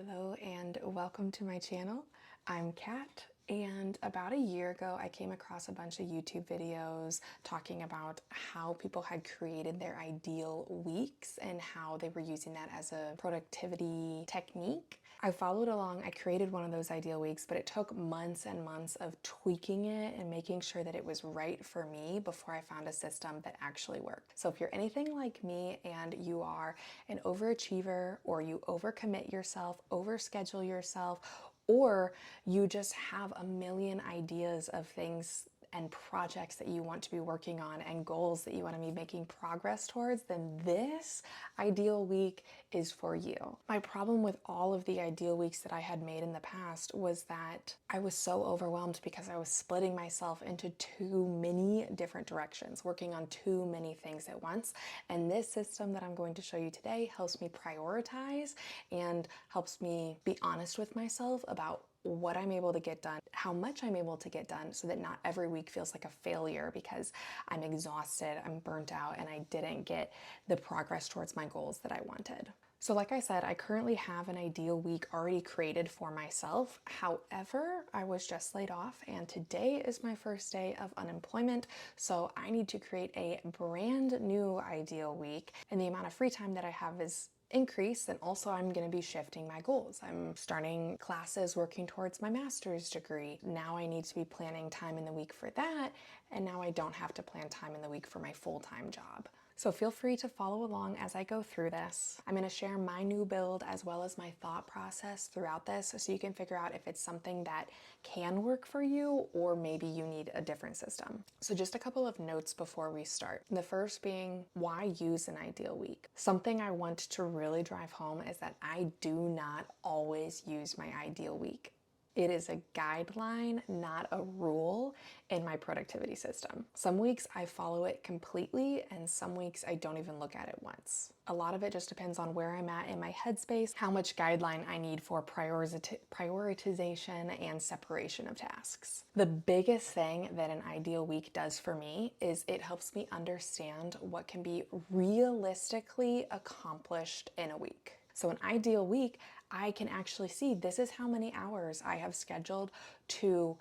Hello and welcome to my channel. I'm Kat, and about a year ago I came across a bunch of YouTube videos talking about how people had created their ideal weeks and how they were using that as a productivity technique. I followed along. I created one of those ideal weeks, but it took months and months of tweaking it and making sure that it was right for me before I found a system that actually worked. So if you're anything like me and you are an overachiever, or you overcommit yourself, overschedule yourself, or you just have a million ideas of things and projects that you want to be working on and goals that you want to be making progress towards, then this ideal week is for you. My problem with all of the ideal weeks that I had made in the past was that I was so overwhelmed because I was splitting myself into too many different directions, working on too many things at once. And this system that I'm going to show you today helps me prioritize and helps me be honest with myself about what I'm able to get done, how much I'm able to get done, so that not every week feels like a failure because I'm exhausted, I'm burnt out, and I didn't get the progress towards my goals that I wanted. So like I said, I currently have an ideal week already created for myself. However, I was just laid off and today is my first day of unemployment. So I need to create a brand new ideal week, and the amount of free time that I have is increase, and also I'm going to be shifting my goals. I'm starting classes working towards my master's degree. Now I need to be planning time in the week for that, and now I don't have to plan time in the week for my full-time job. So feel free to follow along as I go through this. I'm going to share my new build as well as my thought process throughout this so you can figure out if it's something that can work for you or maybe you need a different system. So just a couple of notes before we start. The first being, why use an ideal week? Something I want to really drive home is that I do not always use my ideal week. It is a guideline, not a rule in my productivity system. Some weeks I follow it completely, and some weeks I don't even look at it once. A lot of it just depends on where I'm at in my headspace, how much guideline I need for prioritization and separation of tasks. The biggest thing that an ideal week does for me is it helps me understand what can be realistically accomplished in a week. So an ideal week, I can actually see this is how many hours I have scheduled to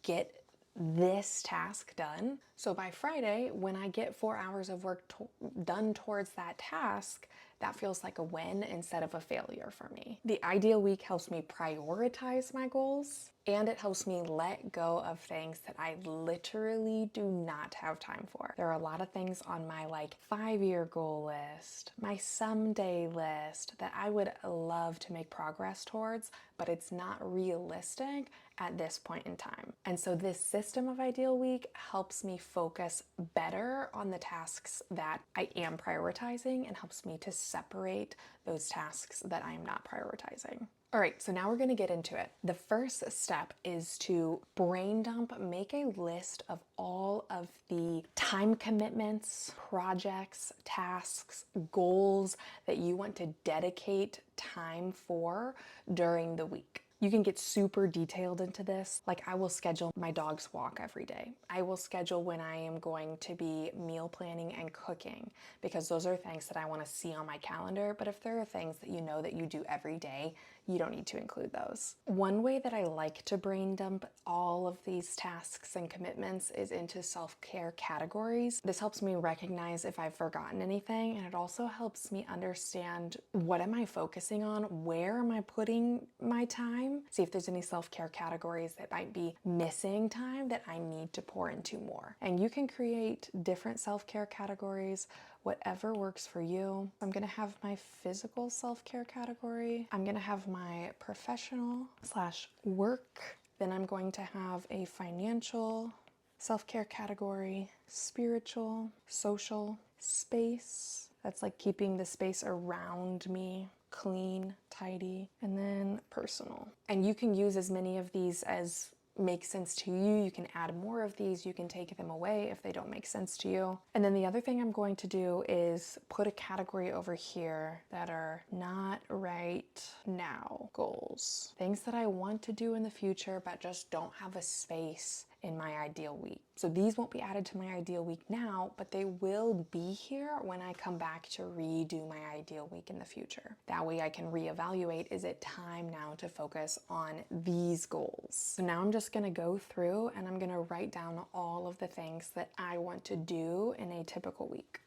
get this task done. So by Friday, when I get 4 hours of work done towards that task, that feels like a win instead of a failure for me. The ideal week helps me prioritize my goals, and it helps me let go of things that I literally do not have time for. There are a lot of things on my 5-year goal list, my someday list that I would love to make progress towards, but it's not realistic at this point in time. And so this system of ideal week helps me focus better on the tasks that I am prioritizing and helps me to separate those tasks that I am not prioritizing. All right, so now we're gonna get into it. The first step is to brain dump, make a list of all of the time commitments, projects, tasks, goals that you want to dedicate time for during the week. You can get super detailed into this. Like, I will schedule my dog's walk every day. I will schedule when I am going to be meal planning and cooking, because those are things that I want to see on my calendar. But if there are things that you know that you do every day, you don't need to include those. One way that I like to brain dump all of these tasks and commitments is into self-care categories. This helps me recognize if I've forgotten anything, and it also helps me understand what am I focusing on, where am I putting my time, see if there's any self-care categories that might be missing time that I need to pour into more. And you can create different self-care categories, whatever works for you. I'm gonna have my physical self-care category. I'm gonna have my professional/work. Then I'm going to have a financial self-care category, spiritual, social, space. That's like keeping the space around me clean, tidy, and then personal. And you can use as many of these as make sense to you. You can add more of these. You can take them away if they don't make sense to you. And then the other thing I'm going to do is put a category over here that are not right now goals. Things that I want to do in the future but just don't have a space in my ideal week. So these won't be added to my ideal week now, but they will be here when I come back to redo my ideal week in the future. That way I can reevaluate, is it time now to focus on these goals? So now I'm just gonna go through and I'm gonna write down all of the things that I want to do in a typical week.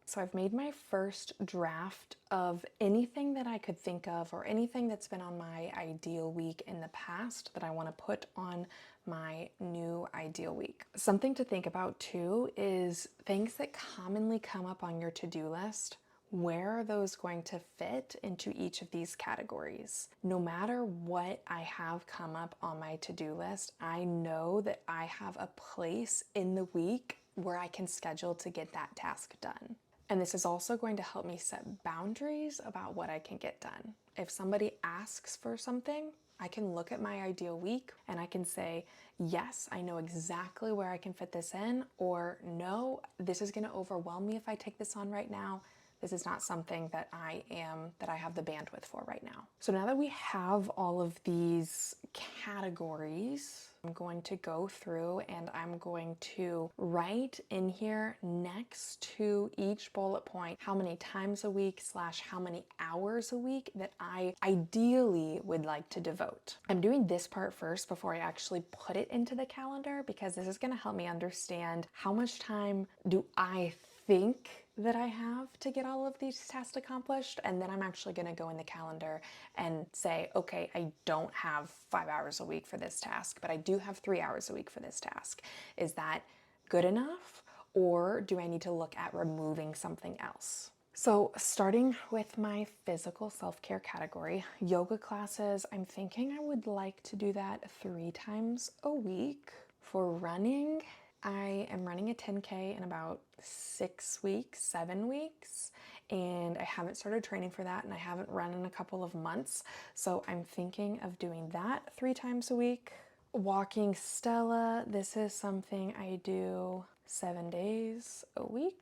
So I've made my first draft of anything that I could think of or anything that's been on my ideal week in the past that I want to put on my new ideal week. Something to think about too is things that commonly come up on your to-do list. Where are those going to fit into each of these categories? No matter what I have come up on my to-do list, I know that I have a place in the week where I can schedule to get that task done. And this is also going to help me set boundaries about what I can get done. If somebody asks for something, I can look at my ideal week and I can say, yes, I know exactly where I can fit this in, or no, this is going to overwhelm me if I take this on right now. This is not something that I have the bandwidth for right now. So now that we have all of these categories, I'm going to go through and I'm going to write in here next to each bullet point how many times a week / how many hours a week that I ideally would like to devote. I'm doing this part first before I actually put it into the calendar, because this is going to help me understand how much time do I think that I have to get all of these tasks accomplished, and then I'm actually going to go in the calendar and say, okay, I don't have 5 hours a week for this task, but I do have 3 hours a week for this task. Is that good enough, or do I need to look at removing something else? So starting with my physical self-care category, yoga classes, I'm thinking I would like to do that 3 times a week. For running, I am running a 10K in about 6 weeks, 7 weeks, and I haven't started training for that, and I haven't run in a couple of months. So I'm thinking of doing that 3 times a week. Walking Stella, this is something I do 7 days a week.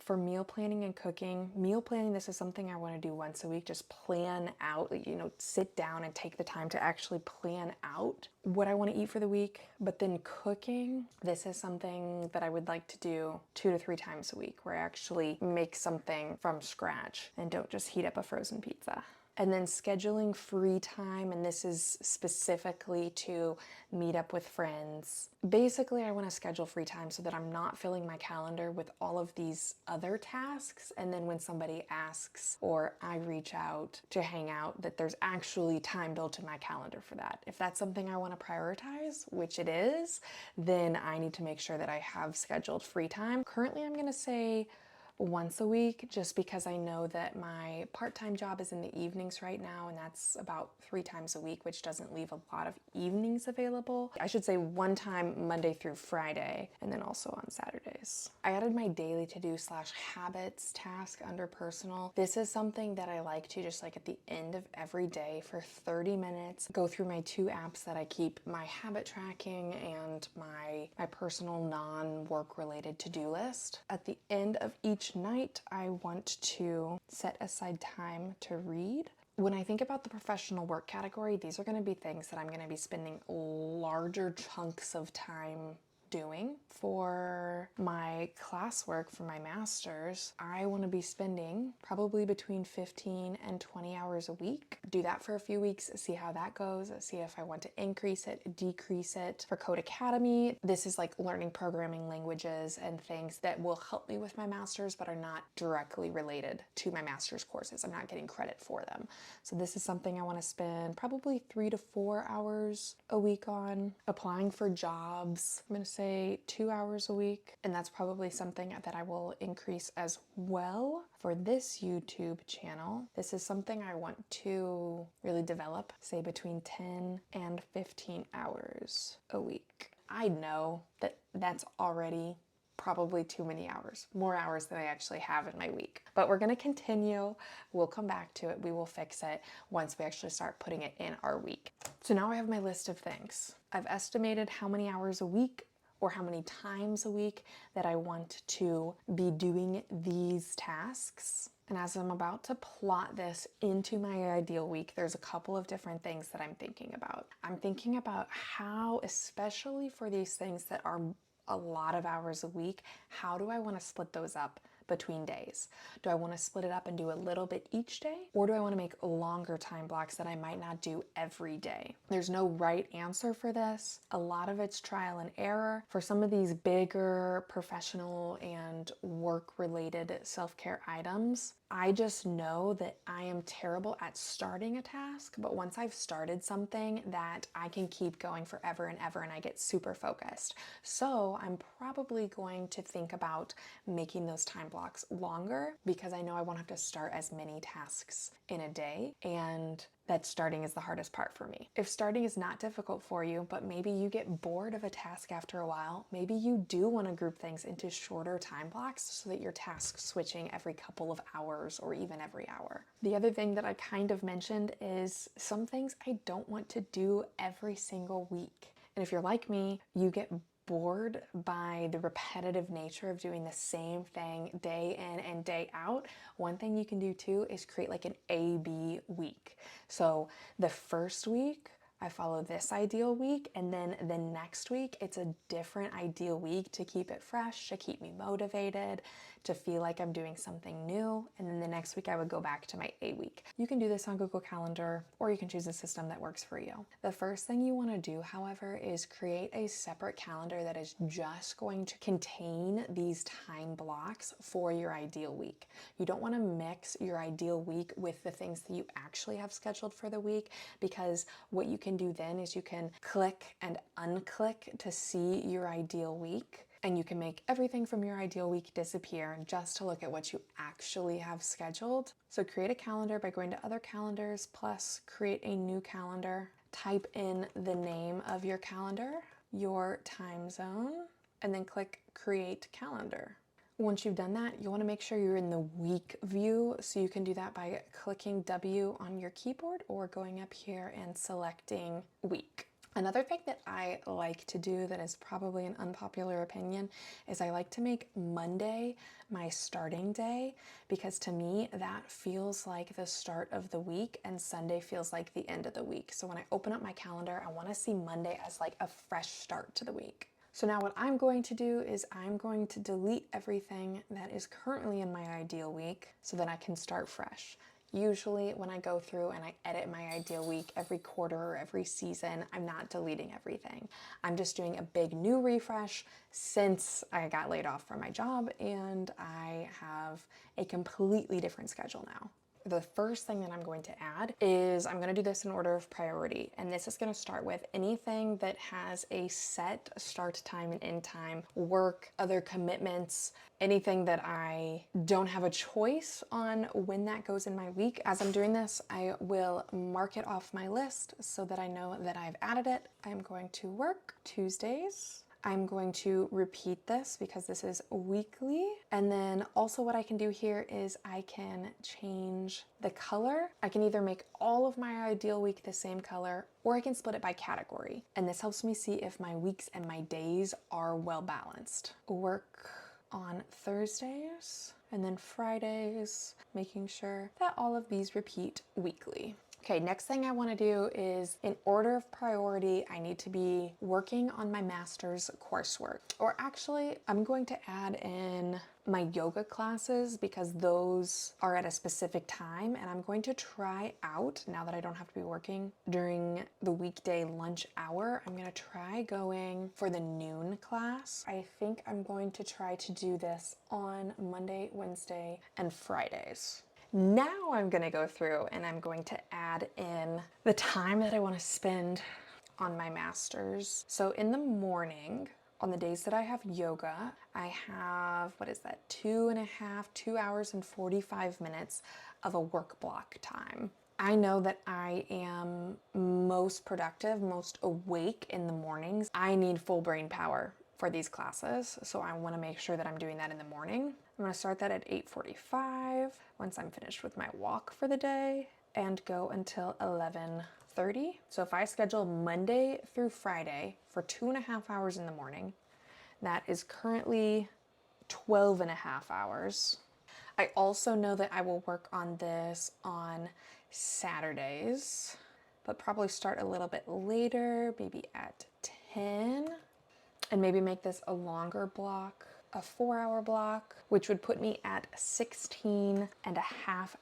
For meal planning and cooking, meal planning, this is something I want to do once a week. Just plan out, sit down and take the time to actually plan out what I want to eat for the week. But then cooking, this is something that I would like to do 2 to 3 times a week, where I actually make something from scratch and don't just heat up a frozen pizza. And then scheduling free time, and this is specifically to meet up with friends. Basically, I want to schedule free time so that I'm not filling my calendar with all of these other tasks, and then when somebody asks or I reach out to hang out, that there's actually time built in my calendar for that. If that's something I want to prioritize, which it is, then I need to make sure that I have scheduled free time. Currently, I'm going to say once a week, just because I know that my part-time job is in the evenings right now, and that's about 3 times a week, which doesn't leave a lot of evenings available. I should say 1 time Monday through Friday, and then also on Saturdays. I added my daily to-do / habits task under personal. This is something that I like to just at the end of every day for 30 minutes, go through my 2 apps that I keep my habit tracking and my personal non-work related to-do list. At the end of each night, I want to set aside time to read. When I think about the professional work category, these are going to be things that I'm going to be spending larger chunks of time doing. For my classwork for my master's, I want to be spending probably between 15 and 20 hours a week. Do that for a few weeks, see how that goes, see if I want to increase it, decrease it. For Code Academy, this is learning programming languages and things that will help me with my master's but are not directly related to my master's courses. I'm not getting credit for them. So this is something I want to spend probably 3 to 4 hours a week on. Applying for jobs, I'm going to say 2 hours a week, and that's probably something that I will increase as well. For this YouTube channel, this is something I want to really develop, say between 10 and 15 hours a week. I know that that's already probably too many hours, more hours than I actually have in my week. But we're gonna continue. We'll come back to it. We will fix it once we actually start putting it in our week. So now I have my list of things. I've estimated how many hours a week or how many times a week that I want to be doing these tasks. And as I'm about to plot this into my ideal week, there's a couple of different things that I'm thinking about. I'm thinking about how, especially for these things that are a lot of hours a week, how do I want to split those up between days? Do I want to split it up and do a little bit each day? Or do I want to make longer time blocks that I might not do every day? There's no right answer for this. A lot of it's trial and error. For some of these bigger professional and work-related self-care items, I just know that I am terrible at starting a task, but once I've started something, that I can keep going forever and ever, and I get super focused. So I'm probably going to think about making those time blocks longer, because I know I won't have to start as many tasks in a day, and that starting is the hardest part for me. If starting is not difficult for you, but maybe you get bored of a task after a while, maybe you do want to group things into shorter time blocks so that you're task switching every couple of hours or even every hour. The other thing that I kind of mentioned is some things I don't want to do every single week. And if you're like me, you get bored by the repetitive nature of doing the same thing day in and day out. One thing you can do too is create like an A-B week. So the first week, I follow this ideal week, and then the next week, it's a different ideal week to keep it fresh, to keep me motivated, to feel like I'm doing something new. And then the next week, I would go back to my A week. You can do this on Google Calendar, or you can choose a system that works for you. The first thing you want to do, however, is create a separate calendar that is just going to contain these time blocks for your ideal week. You don't want to mix your ideal week with the things that you actually have scheduled for the week, because what you can do then is you can click and unclick to see your ideal week, and you can make everything from your ideal week disappear just to look at what you actually have scheduled. So create a calendar by going to other calendars, plus create a new calendar. Type in the name of your calendar, your time zone, and then click create calendar. Once you've done that, you want to make sure you're in the week view, so you can do that by clicking W on your keyboard or going up here and selecting week. Another thing that I like to do that is probably an unpopular opinion is I like to make Monday my starting day, because to me that feels like the start of the week and Sunday feels like the end of the week. So when I open up my calendar, I want to see Monday as like a fresh start to the week. So now what I'm going to do is I'm going to delete everything that is currently in my ideal week so that I can start fresh. Usually when I go through and I edit my ideal week every quarter or every season, I'm not deleting everything. I'm just doing a big new refresh since I got laid off from my job and I have a completely different schedule now. The first thing that I'm going to add is I'm going to do this in order of priority. And this is going to start with anything that has a set start time and end time, work, other commitments, anything that I don't have a choice on when that goes in my week. As I'm doing this, I will mark it off my list so that I know that I've added it. I'm going to work Tuesdays. I'm going to repeat this because this is weekly. And then also what I can do here is I can change the color. I can either make all of my ideal week the same color, or I can split it by category. And this helps me see if my weeks and my days are well balanced. Work on Thursdays and then Fridays, making sure that all of these repeat weekly. Okay, next thing I want to do is, in order of priority, I need to be working on my master's coursework. Or actually, I'm going to add in my yoga classes because those are at a specific time, and I'm going to try out, now that I don't have to be working during the weekday lunch hour, I'm going to try going for the noon class. I think I'm going to try to do this on Monday, Wednesday, and Fridays. Now I'm going to go through and I'm going to add in the time that I want to spend on my master's. So in the morning, on the days that I have yoga, I have, 2 hours and 45 minutes of a work block time. I know that I am most productive, most awake in the mornings. I need full brain power for these classes. So I want to make sure that I'm doing that in the morning. I'm going to start that at 8:45 once I'm finished with my walk for the day and go until 11:30. So if I schedule Monday through Friday for 2.5 hours in the morning, that is currently 12.5 hours. I also know that I will work on this on Saturdays, but probably start a little bit later, maybe at 10, and maybe make this a longer block, a 4-hour block, which would put me at 16.5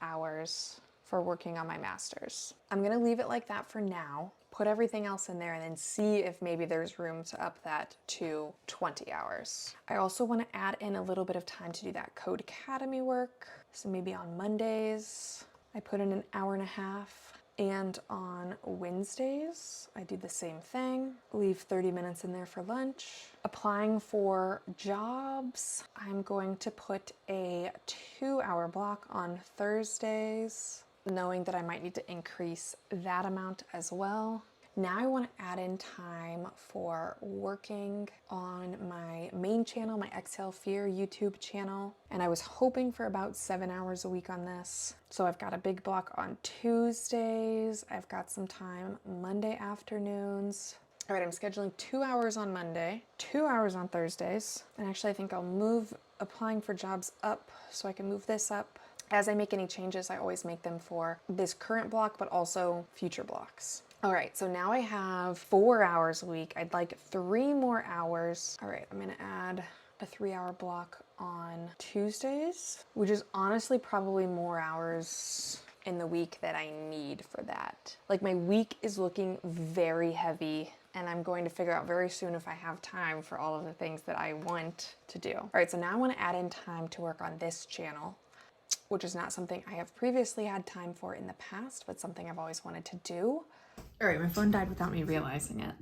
hours for working on my master's. I'm gonna leave it like that for now, put everything else in there, and then see if maybe there's room to up that to 20 hours. I also want to add in a little bit of time to do that Code Academy work. So maybe on Mondays, I put in an hour and a half. And on Wednesdays, I do the same thing. Leave 30 minutes in there for lunch. Applying for jobs, I'm going to put a 2-hour block on Thursdays, knowing that I might need to increase that amount as well. Now I want to add in time for working on my main channel, my Exhale Fear YouTube channel. And I was hoping for about 7 hours a week on this. So I've got a big block on Tuesdays. I've got some time Monday afternoons. All right, I'm scheduling 2 hours on Monday, 2 hours on Thursdays. And actually I think I'll move applying for jobs up so I can move this up. As I make any changes, I always make them for this current block, but also future blocks. All right, so now I have 4 hours a week. I'd like 3 more hours. All right, I'm gonna add a 3-hour block on Tuesdays, which is honestly probably more hours in the week that I need for that. Like my week is looking very heavy, and I'm going to figure out very soon if I have time for all of the things that I want to do. All right, so now I wanna add in time to work on this channel, which is not something I have previously had time for in the past, but something I've always wanted to do. All right, my phone died without me realizing it.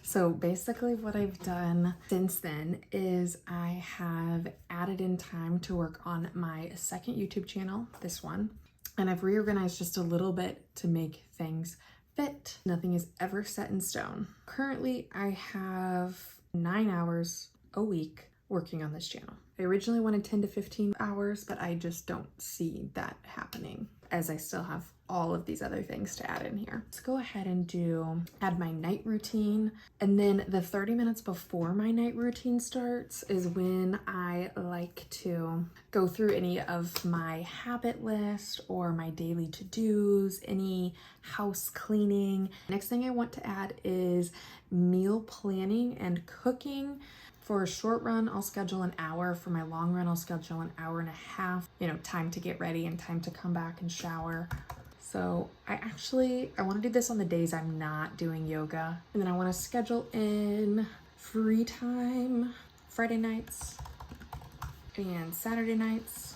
So basically what I've done since then is I have added in time to work on my second YouTube channel, this one, and I've reorganized just a little bit to make things fit. Nothing is ever set in stone. Currently, I have 9 hours a week working on this channel. I originally wanted 10 to 15 hours, but I just don't see that happening as I still have all of these other things to add in here. Let's go ahead and add my night routine. And then the 30 minutes before my night routine starts is when I like to go through any of my habit list or my daily to-dos, any house cleaning. Next thing I want to add is meal planning and cooking. For a short run, I'll schedule an hour. For my long run, I'll schedule an hour and a half, time to get ready and time to come back and shower. So I want to do this on the days I'm not doing yoga. And then I want to schedule in free time Friday nights and Saturday nights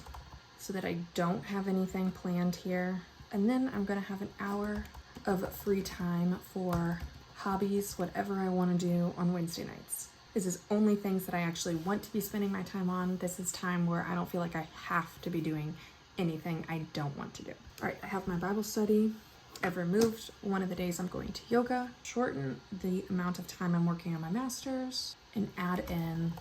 so that I don't have anything planned here. And then I'm going to have an hour of free time for hobbies, whatever I want to do on Wednesday nights. This is only things that I actually want to be spending my time on. This is time where I don't feel like I have to be doing anything I don't want to do. All right, I have my Bible study. I've removed one of the days I'm going to yoga, shorten the amount of time I'm working on my master's, and add in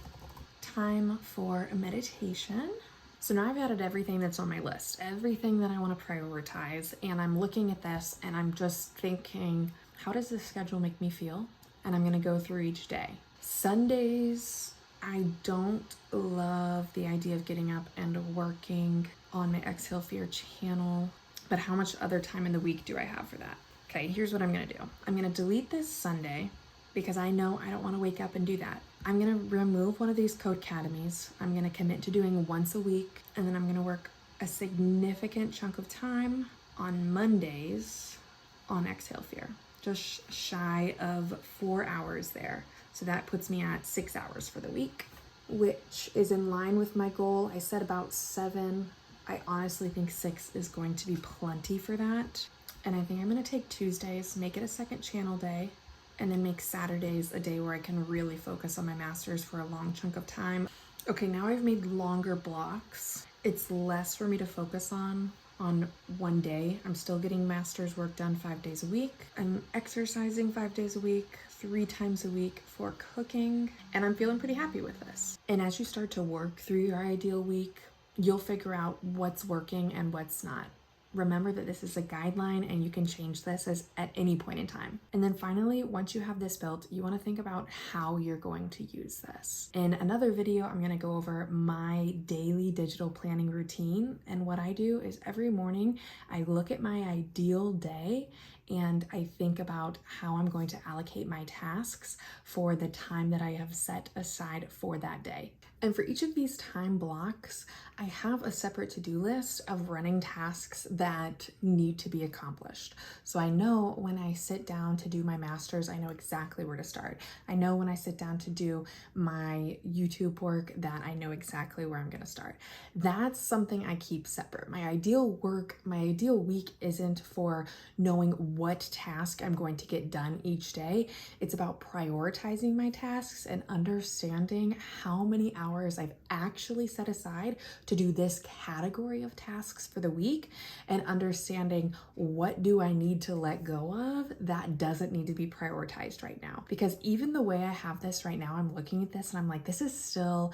time for meditation. So now I've added everything that's on my list, everything that I want to prioritize, and I'm looking at this and I'm just thinking, how does this schedule make me feel? And I'm gonna go through each day. Sundays, I don't love the idea of getting up and working on my Exhale Fear channel, but how much other time in the week do I have for that? Okay, here's what I'm gonna do. I'm gonna delete this Sunday because I know I don't wanna wake up and do that. I'm gonna remove one of these Code Academies. I'm gonna commit to doing once a week, and then I'm gonna work a significant chunk of time on Mondays on Exhale Fear, just shy of 4 hours there. So that puts me at 6 hours for the week, which is in line with my goal. I said about 7. I honestly think 6 is going to be plenty for that. And I think I'm gonna take Tuesdays, make it a second channel day, and then make Saturdays a day where I can really focus on my master's for a long chunk of time. Okay, now I've made longer blocks. It's less for me to focus on one day. I'm still getting master's work done 5 days a week. I'm exercising 5 days a week, 3 times a week for cooking, and I'm feeling pretty happy with this. And as you start to work through your ideal week, you'll figure out what's working and what's not. Remember that this is a guideline and you can change this at any point in time. And then finally, once you have this built, you want to think about how you're going to use this. In another video, I'm going to go over my daily digital planning routine. And what I do is every morning, I look at my ideal day and I think about how I'm going to allocate my tasks for the time that I have set aside for that day. And for each of these time blocks, I have a separate to-do list of running tasks that need to be accomplished. So I know when I sit down to do my master's, I know exactly where to start. I know when I sit down to do my YouTube work that I know exactly where I'm going to start. That's something I keep separate. My ideal week isn't for knowing what task I'm going to get done each day. It's about prioritizing my tasks and understanding how many hours I've actually set aside to do this category of tasks for the week, and understanding what do I need to let go of that doesn't need to be prioritized right now. Because even the way I have this right now, I'm looking at this and I'm like, this is still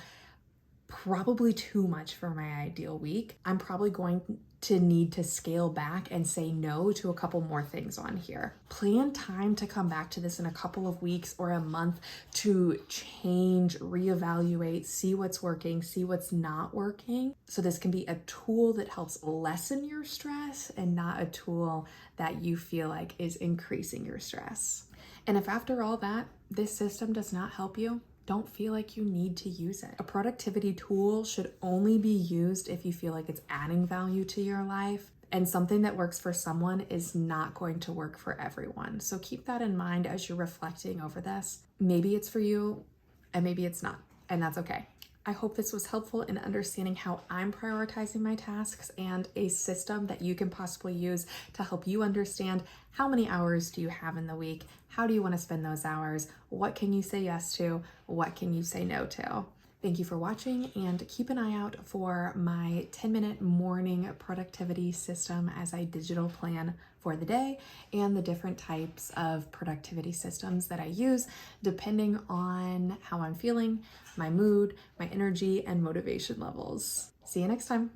probably too much for my ideal week. I'm probably going to need to scale back and say no to a couple more things on here. Plan time to come back to this in a couple of weeks or a month to change, reevaluate, see what's working, see what's not working. So this can be a tool that helps lessen your stress and not a tool that you feel like is increasing your stress. And if after all that, this system does not help you, don't feel like you need to use it. A productivity tool should only be used if you feel like it's adding value to your life, and something that works for someone is not going to work for everyone. So keep that in mind as you're reflecting over this. Maybe it's for you and maybe it's not, and that's okay. I hope this was helpful in understanding how I'm prioritizing my tasks and a system that you can possibly use to help you understand how many hours do you have in the week, how do you want to spend those hours, what can you say yes to, what can you say no to. Thank you for watching, and keep an eye out for my 10-minute morning productivity system as I digital plan for the day, and the different types of productivity systems that I use depending on how I'm feeling, my mood, my energy, and motivation levels. See you next time.